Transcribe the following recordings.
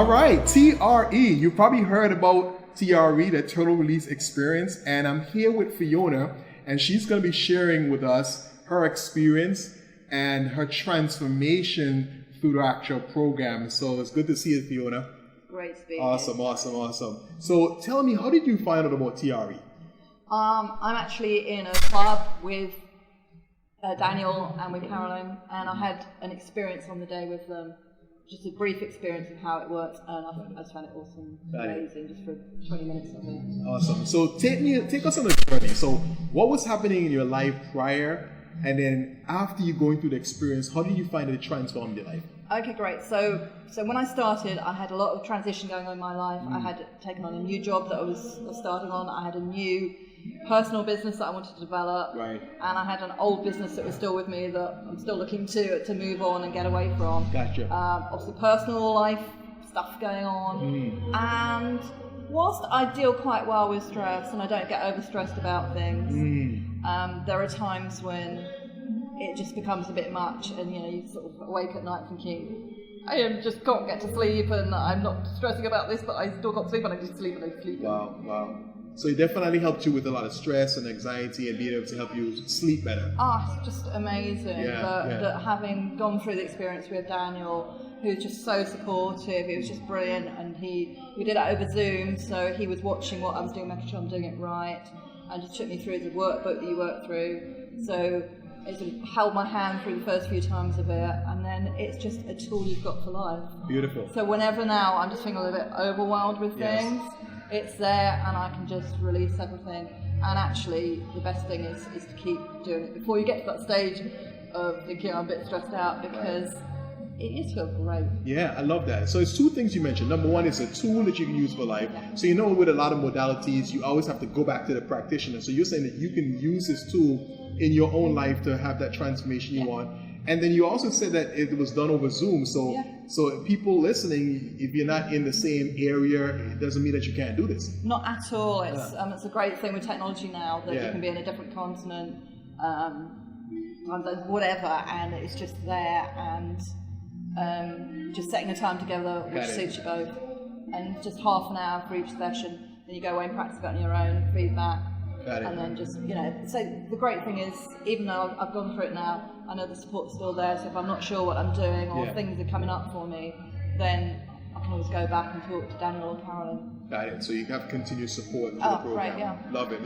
All right, TRE. You probably heard about TRE, the Total Release Experience, and I'm here with Fiona, and she's going to be sharing with us her experience and her transformation through the actual program. So it's good to see you, Fiona. Great to be here. Awesome. So tell me, how did you find out about TRE? I'm actually in a club with Daniel and with Caroline, and I had an experience on the day with them, just a brief experience of how it works, and I just found it awesome, amazing, just for 20 minutes of it. Awesome. So take us on a journey. So what was happening in your life prior, and then after you going through the experience, how did you find it transformed your life? Okay, great. So when I started, I had a lot of transition going on in my life. I had taken on a new job that I was starting on. I had a new personal business that I wanted to develop, right? And I had an old business that was still with me that I'm still looking to move on and get away from. Gotcha. Obviously, personal life stuff going on, and whilst I deal quite well with stress and I don't get overstressed about things, there are times when it just becomes a bit much, and you sort of awake at night thinking, I just can't get to sleep, and I'm not stressing about this, but I still can't sleep, and I just sleep and I sleep. Wow. So it definitely helped you with a lot of stress and anxiety and being able to help you sleep better. It's just amazing that having gone through the experience with Daniel, who's just so supportive, he was just brilliant, and we did it over Zoom, so he was watching what I was doing, making sure I'm doing it right, and just took me through the workbook that you work through. So it sort of held my hand through the first few times of it, and then it's just a tool you've got for life. Beautiful. So whenever now I'm just feeling a little bit overwhelmed with things, it's there and I can just release everything. And actually the best thing is to keep doing it before you get to that stage of thinking I'm a bit stressed out, because it is feel great. Yeah, I love that. So it's two things you mentioned. Number one, it's a tool that you can use for life. So with a lot of modalities, you always have to go back to the practitioner. So you're saying that you can use this tool in your own life to have that transformation you want. And then you also said that it was done over Zoom. So people listening, if you're not in the same area, it doesn't mean that you can't do this. Not at all. It's a great thing with technology now that you can be in a different continent, time zones, whatever, and it's just there, and just setting a time together which suits you both, and just half an hour for each session. Then you go away and practice it on your own, feedback. And then just, so the great thing is, even though I've gone through it now, I know the support's still there, so if I'm not sure what I'm doing or things are coming up for me, then I can always go back and talk to Daniel or Caroline. Got it. So you have continued support for the program. Right, yeah. Love it.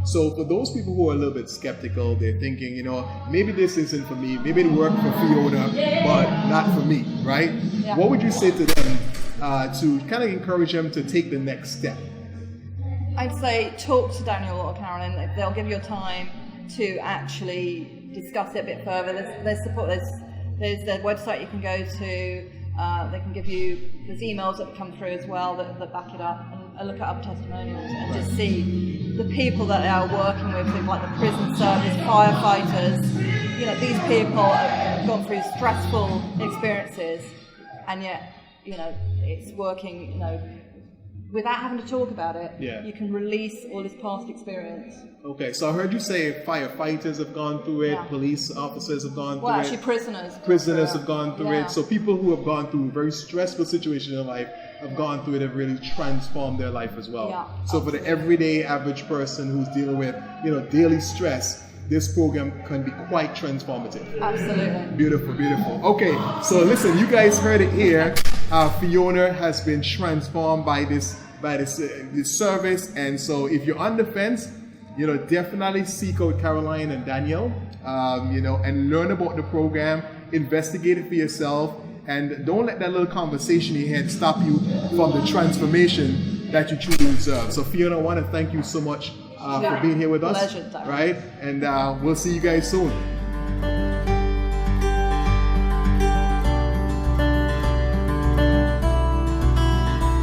So for those people who are a little bit skeptical, they're thinking, maybe this isn't for me, maybe it worked for Fiona, but not for me, right? Yeah. What would you say to them to kind of encourage them to take the next step? I'd say talk to Daniel or Caroline. They'll give you time to actually discuss it a bit further. There's support. There's their website you can go to. They can give you. There's emails that come through as well that back it up, and look at other testimonials and just see the people that they are working with like the prison service, firefighters. These people have gone through stressful experiences, and yet it's working. Without having to talk about it, you can release all this past experience. Okay, so I heard you say firefighters have gone through it, police officers have gone through it. Well, actually prisoners. Prisoners have gone through it. So people who have gone through very stressful situations in life have gone through it, have really transformed their life as well. Yeah, so absolutely. For the everyday average person who's dealing with, daily stress, this program can be quite transformative. Absolutely. Beautiful. Okay, so listen, you guys heard it here. Fiona has been transformed by this service, and so if you're on the fence, definitely seek out Caroline and Daniel, and learn about the program, investigate it for yourself, and don't let that little conversation in your head stop you from the transformation that you truly deserve. So Fiona, I want to thank you so much for being here with us. Pleasure, right? And we'll see you guys soon.